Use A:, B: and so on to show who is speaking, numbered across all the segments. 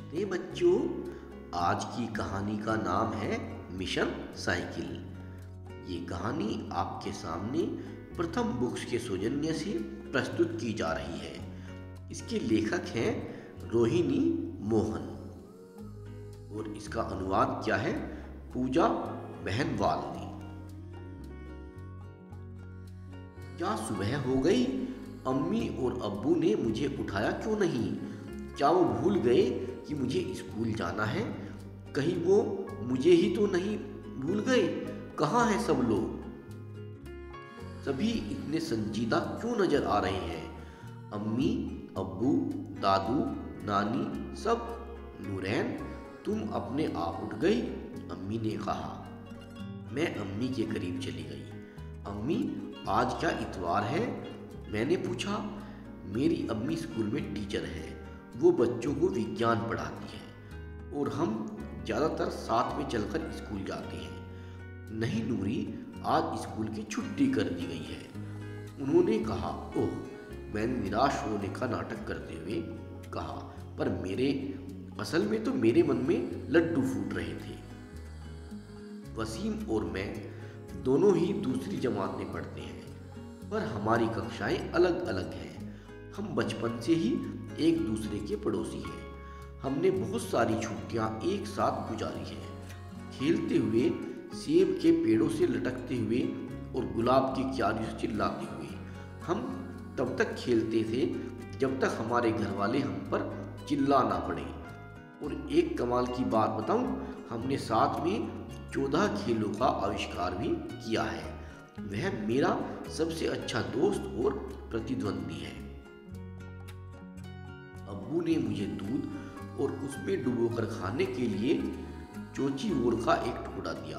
A: नमस्ते बच्चों। आज की कहानी का नाम है मिशन साइकिल। ये कहानी आपके सामने प्रथम बुक्स के सौजन्य से प्रस्तुत की जा रही है। इसके लेखक हैं रोहिणी मोहन और इसका अनुवाद क्या है पूजा बहनवाल ने। क्या सुबह हो गई? अम्मी और अब्बू ने मुझे उठाया क्यों नहीं? क्या वो भूल गए कि मुझे स्कूल जाना है? कहीं वो मुझे ही तो नहीं भूल गए? कहाँ हैं सब लोग? सभी इतने संजीदा क्यों नजर आ रहे हैं? अम्मी, अब्बू, दादू, नानी सब। नूरैन, तुम अपने आप उठ गई? अम्मी ने कहा। मैं अम्मी के करीब चली गई। अम्मी, आज क्या इतवार है? मैंने पूछा। मेरी अम्मी स्कूल में टीचर है। वो बच्चों को विज्ञान पढ़ाती है और हम ज़्यादातर साथ में चलकर स्कूल जाते हैं। नहीं नूरी, आज स्कूल की छुट्टी कर दी गई है, उन्होंने कहा। ओह, मैंने निराश होने का नाटक करते हुए कहा, पर असल में तो मेरे मन में लड्डू फूट रहे थे। वसीम और मैं दोनों ही दूसरी जमात में पढ़ते हैं, पर हमारी कक्षाएं अलग अलग हैं। हम बचपन से ही एक दूसरे के पड़ोसी हैं। हमने बहुत सारी छुट्टियां एक साथ गुजारी हैं, खेलते हुए, सेब के पेड़ों से लटकते हुए और गुलाब की क्यारियों से चिल्लाते हुए। हम तब तक खेलते थे जब तक हमारे घर वाले हम पर चिल्ला ना पड़े। और एक कमाल की बात बताऊं, हमने साथ में 14 खेलों का आविष्कार भी किया है। वह मेरा सबसे अच्छा दोस्त और प्रतिद्वंदी है। अब्बू ने मुझे दूध और उसमें डुबोकर खाने के लिए चोची वोर का एक टुकड़ा दिया।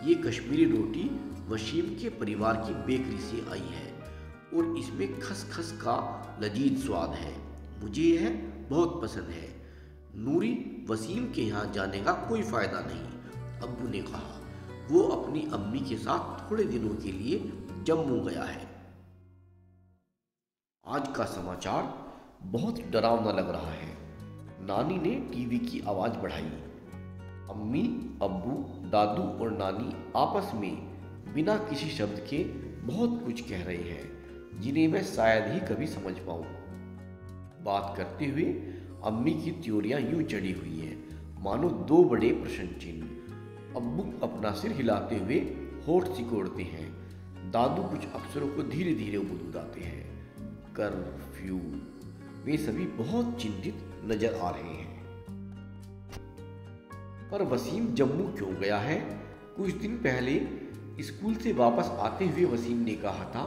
A: ये कश्मीरी रोटी वसीम के परिवार की बेकरी से आई है और इसमें खसखस का लजीज स्वाद है। मुझे यह बहुत पसंद है। नूरी, वसीम के यहाँ जाने का कोई फायदा नहीं, अब्बू ने कहा। वो अपनी अम्मी के साथ थोड़े दिनों के लिए जम्मू गया है। आज का समाचार बहुत डरावना लग रहा है। नानी ने टीवी की आवाज बढ़ाई। अम्मी, अब्बू, दादू और नानी आपस में बिना किसी शब्द के बहुत कुछ कह रहे हैं जिन्हें मैं शायद ही कभी समझ पाऊं। बात करते हुए अम्मी की त्योरियां यूं चढ़ी हुई हैं मानो दो बड़े प्रश्न चिन्ह। अब्बू अपना सिर हिलाते हुए होठ सिकोड़ते हैं। दादू कुछ अक्षरों को धीरे धीरे बुदबुदाते हैं। कर्फ्यू। वे सभी बहुत चिंतित नजर आ रहे हैं। पर वसीम जम्मू क्यों गया है? कुछ दिन पहले स्कूल से वापस आते हुए वसीम ने कहा था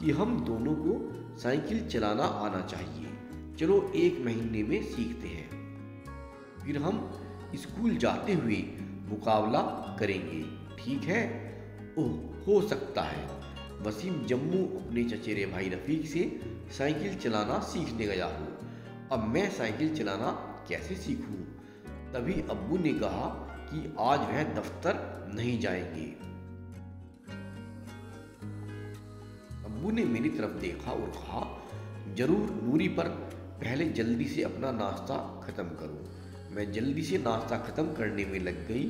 A: कि हम दोनों को साइकिल चलाना आना चाहिए। चलो 1 महीने में सीखते हैं, फिर हम स्कूल जाते हुए मुकाबला करेंगे, ठीक है? ओह, हो सकता है। वसीम जम्मू अपने चचेरे भाई रफीक से साइकिल चलाना सीखने गया हो। अब मैं साइकिल चलाना कैसे सीखूं? तभी अब्बू ने कहा कि आज वह दफ्तर नहीं जाएंगे। अब्बू ने मेरी तरफ देखा और कहा, जरूर नूरी, पर पहले जल्दी से अपना नाश्ता खत्म करो। मैं जल्दी से नाश्ता खत्म करने में लग गई।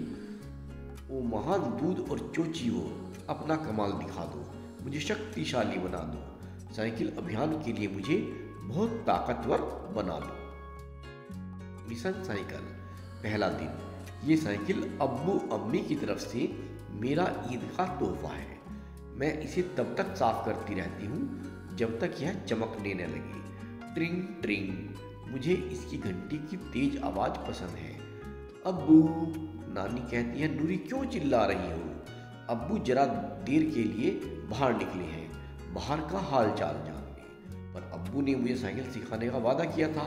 A: ओ महान दूध और चोची वो, अपना कमाल दिखा दो, मुझे शक्तिशाली बना दो, साइकिल अभियान के लिए मुझे बहुत ताकतवर बना दो। मिशन साइकिल, पहला दिन। ये साइकिल अब्बू अम्मी की तरफ से मेरा ईद का तोहफा है। मैं इसे तब तक साफ करती रहती हूँ जब तक यह चमकने न लगे। ट्रिंग ट्रिंग। मुझे इसकी घंटी की तेज आवाज पसंद है। अब्बू, नानी कहती है, नूरी क्यों चिल्ला रही हो? अब्बू जरा देर के लिए बाहर निकले हैं, बाहर का हाल चाल जानने। पर अब्बू ने मुझे साइकिल सिखाने का वादा किया था।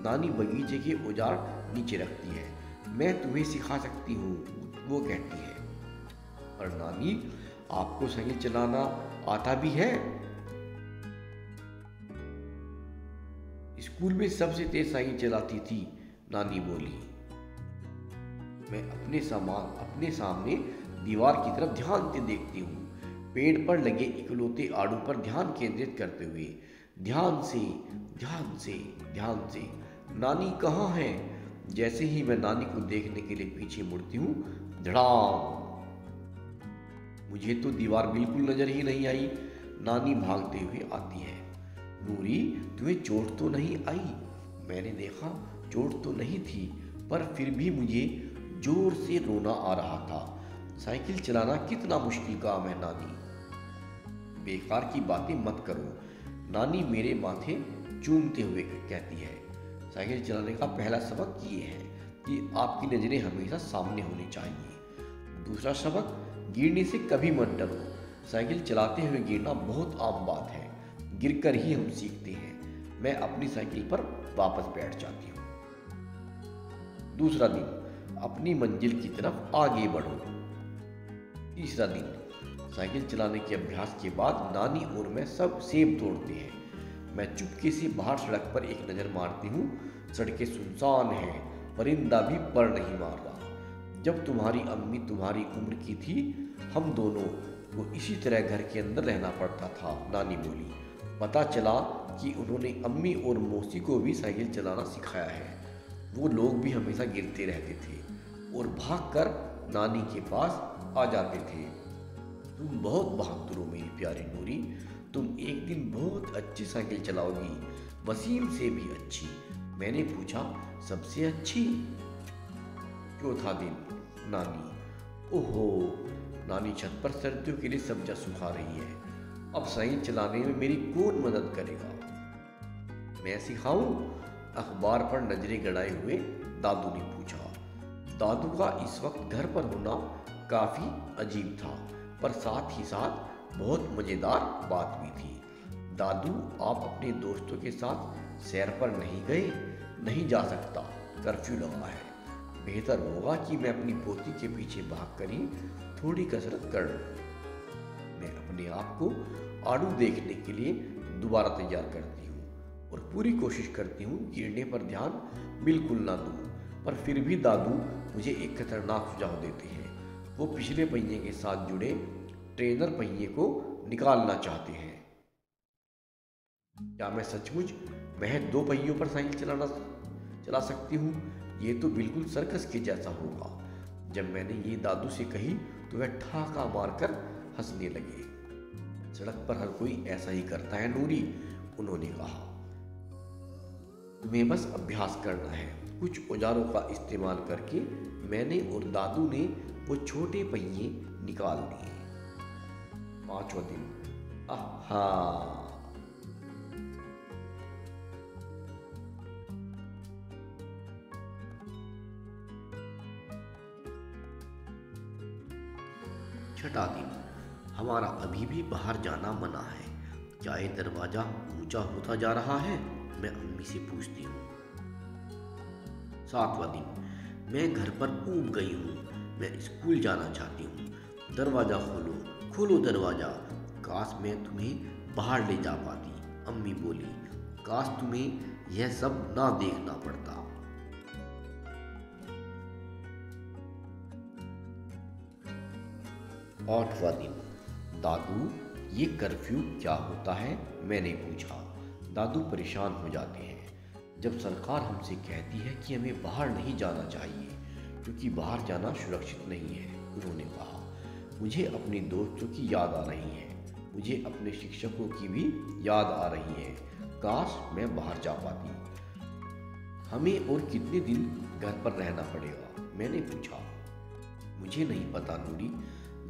A: नानी बगीचे के औजार नीचे रखती है। मैं तुम्हें सिखा सकती हूँ, वो कहती है। पर नानी, आपको साइकिल चलाना आता भी है? स्कूल में सबसे तेज साइकिल चलाती थी, नानी बोली। मैं अपने सामने दीवार की तरफ ध्यान से देखती हूँ, पेड़ पर लगे इकलौते आड़ू पर ध्यान केंद्रित करते हुए। ध्यान से, ध्यान से, ध्यान से। नानी कहाँ है? जैसे ही मैं नानी को देखने के लिए पीछे मुड़ती हूँ, धड़ाम, मुझे तो दीवार बिल्कुल नजर ही नहीं आई। नानी भागते हुए आती है। नूरी, तुम्हें चोट तो नहीं आई? मैंने देखा चोट तो नहीं थी, पर फिर भी मुझे जोर से रोना आ रहा था। साइकिल चलाना कितना मुश्किल काम है नानी। बेकार की बातें मत करो, नानी मेरे माथे चूमते हुए कहती है। साइकिल चलाने का पहला सबक ये है कि आपकी नज़रें हमेशा सामने होनी चाहिए। दूसरा सबक, गिरने से कभी मत डरो। साइकिल चलाते हुए गिरना बहुत आम बात है, गिरकर ही हम सीखते हैं। मैं अपनी साइकिल पर वापस बैठ जाती हूँ। दूसरा दिन, अपनी मंजिल की तरफ आगे बढ़ो। तीसरा दिन, साइकिल चलाने के अभ्यास के बाद नानी और मैं सब सेब तोड़ते हैं। मैं चुपके से बाहर सड़क पर एक नज़र मारती हूँ। सड़कें सुनसान हैं, परिंदा भी पर नहीं मार रहा। जब तुम्हारी अम्मी तुम्हारी उम्र की थी, हम दोनों को इसी तरह घर के अंदर रहना पड़ता था, नानी बोली। पता चला कि उन्होंने अम्मी और मौसी को भी साइकिल चलाना सिखाया है। वो लोग भी हमेशा गिरते रहते थे और भागकर नानी के पास आ जाते थे। तुम बहुत बहादुर हो मेरी प्यारी नूरी, तुम एक दिन बहुत अच्छी साइकिल चलाओगी, वसीम से भी अच्छी। मैंने पूछा, सबसे अच्छी? चौथा दिन, नानी, ओहो, नानी छत पर सर्दियों के लिए सब्जियां सुखा रही है। अब साइकिल चलाने में मेरी कौन मदद करेगा? मैं सिखाऊं? अखबार पर नजरें गड़ाए हुए दादू ने पूछा। दादू का इस वक्त घर पर होना काफी अजीब था, पर साथ ही साथ बहुत मजेदार बात भी थी। दादू, आप अपने दोस्तों के साथ सैर पर नहीं गए? नहीं जा सकता, कर्फ्यू लगा है। बेहतर होगा कि मैं अपनी पोती के पीछे भाग कर ही थोड़ी कसरत कर लूं। मैं अपने आप को आड़ू देखने के लिए दोबारा तैयार करती हूँ और पूरी कोशिश करती हूँ गिरने पर ध्यान बिल्कुल ना दूं। पर फिर भी दादू मुझे एक खतरनाक सुझाव देते हैं। वो पिछले पहिए के साथ जुड़े ट्रेनर पहिए को निकालना चाहते हैं। क्या मैं सचमुच महज 2 पहियों पर साइकिल चला सकती हूँ? ये तो बिल्कुल सर्कस के जैसा होगा। जब मैंने ये दादू से कही तो वह ठहाका मारकर हंसने लगे। सड़क पर हर कोई ऐसा ही करता है नूरी, उन्होंने कहा। तुम्हें बस अभ्यास करना है। कुछ औजारों का इस्तेमाल करके मैंने और दादू ने वो छोटे पहिए निकाल दिए। 5वां दिन, आहा, छठा दिन, हमारा अभी भी बाहर जाना मना है। क्या ये दरवाजा ऊंचा होता जा रहा है? मैं अम्मी से पूछती हूँ। 7वां दिन, मैं घर पर ऊब गई हूँ। मैं स्कूल जाना चाहती हूँ। दरवाजा खोलो, खोलो दरवाजा। काश मैं तुम्हें बाहर ले जा पाती, अम्मी बोली। काश तुम्हें यह सब ना देखना पड़ता। 8वां दिन, दादू, ये कर्फ्यू क्या होता है? मैंने पूछा। दादू परेशान हो जाते हैं जब सरकार हमसे कहती है कि हमें बाहर नहीं जाना चाहिए, क्योंकि बाहर जाना सुरक्षित नहीं है, उन्होंने कहा। मुझे अपने दोस्तों की याद आ रही है, मुझे अपने शिक्षकों की भी याद आ रही है। काश मैं बाहर जा पाती। हमें और कितने दिन घर पर रहना पड़ेगा? मैंने पूछा। मुझे नहीं पता नूरी,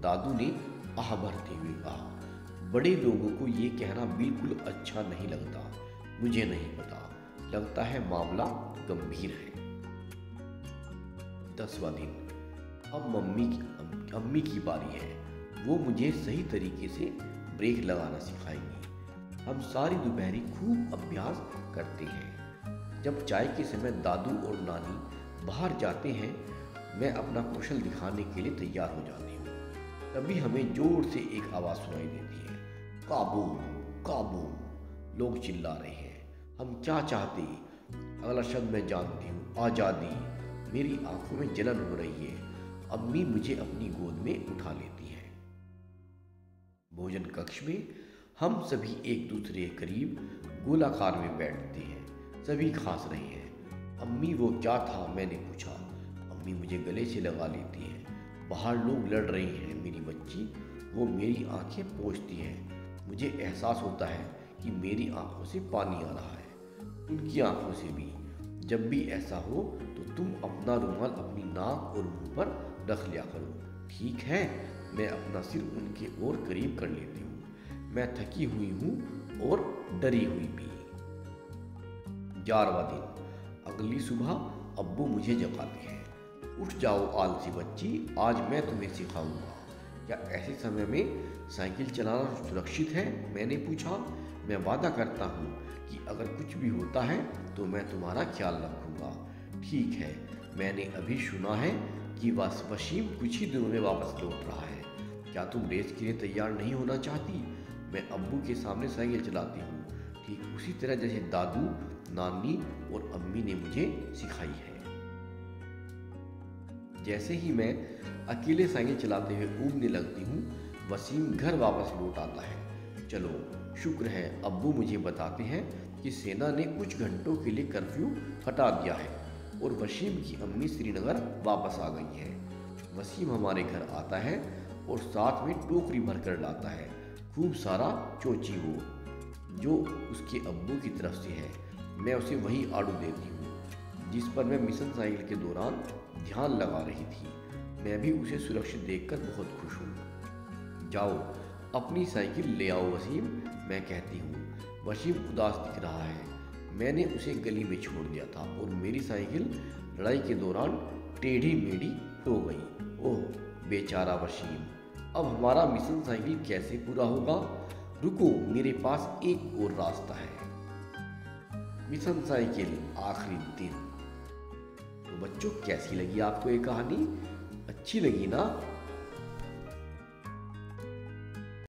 A: दादू ने आह भरते हुए कहा। बड़े लोगों को ये कहना बिल्कुल अच्छा नहीं लगता। मुझे नहीं पता, लगता है मामला गंभीर है। 10वां दिन, अब अम्मी की बारी है। वो मुझे सही तरीके से ब्रेक लगाना सिखाएंगी। हम सारी दोपहरी खूब अभ्यास करते हैं। जब चाय के समय दादू और नानी बाहर जाते हैं, मैं अपना कौशल दिखाने के लिए तैयार हो जाती हूँ। तभी हमें जोर से एक आवाज़ सुनाई देती है, काबू, काबू। लोग चिल्ला रहे हैं। हम क्या चाहते? अगला शब्द मैं जानती हूँ, आज़ादी। मेरी आंखों में जलन हो रही है। अम्मी मुझे अपनी गोद में उठा लेती हैं। भोजन कक्ष में हम सभी एक दूसरे के करीब गोलाकार में बैठते हैं। सभी खांस रहे हैं। अम्मी वो क्या था, मैंने पूछा। अम्मी मुझे गले से लगा लेती है। बाहर लोग लड़ रहे हैं मेरी बच्ची। वो मेरी आंखें पोंछती हैं। मुझे एहसास होता है कि मेरी आंखों से पानी आ रहा है, उनकी आंखों से भी। जब भी ऐसा हो तो तुम अपना रुमाल अपनी नाक और मुंह पर रख लिया करो, ठीक है? मैं अपना सिर उनके और करीब कर लेती हूँ। मैं थकी हुई हूँ और डरी हुई भी। 11वां दिन। अगली सुबह अब्बू मुझे जगाते हैं। उठ जाओ आलसी बच्ची, आज मैं तुम्हें सिखाऊंगा। क्या ऐसे समय में साइकिल चलाना सुरक्षित है, मैंने पूछा। मैं वादा करता हूँ कि अगर कुछ भी होता है तो मैं तुम्हारा ख्याल रखूंगा। ठीक है। मैंने अभी सुना है कि वसीम कुछ ही दिनों में वापस लौट रहा है। क्या तुम रेस के लिए तैयार नहीं होना चाहती? मैं अब्बू के सामने साइकिल चलाती हूँ, ठीक उसी तरह जैसे दादू, नानी और अम्मी ने मुझे सिखाई है। जैसे ही मैं अकेले साइकिल चलाते हुए ऊबने लगती हूँ, वसीम घर वापस लौट आता है। चलो शुक्र है, अब्बू मुझे बताते हैं कि सेना ने कुछ घंटों के लिए कर्फ्यू हटा दिया है और वसीम की अम्मी श्रीनगर वापस आ गई है। वसीम हमारे घर आता है और साथ में टोकरी भर कर लाता है, खूब सारा चोची वो, जो उसके अब्बू की तरफ से है। मैं उसे वही आड़ू देती हूँ जिस पर मैं मिशन साइकिल के दौरान ध्यान लगा रही थी। मैं भी उसे सुरक्षित देखकर बहुत खुश हूँ। जाओ अपनी साइकिल ले आओ वसीम, मैं कहती हूँ। वसीम उदास दिख रहा है। मैंने उसे गली में छोड़ दिया था और मेरी साइकिल लड़ाई के दौरान टेढ़ी मेढ़ी हो गई। ओह बेचारा वसीम, अब हमारा मिशन साइकिल कैसे पूरा होगा? रुको, मेरे पास एक और रास्ता है। मिशन साइकिल आखिरी दिन। तो बच्चों, कैसी लगी आपको ये कहानी? अच्छी लगी ना?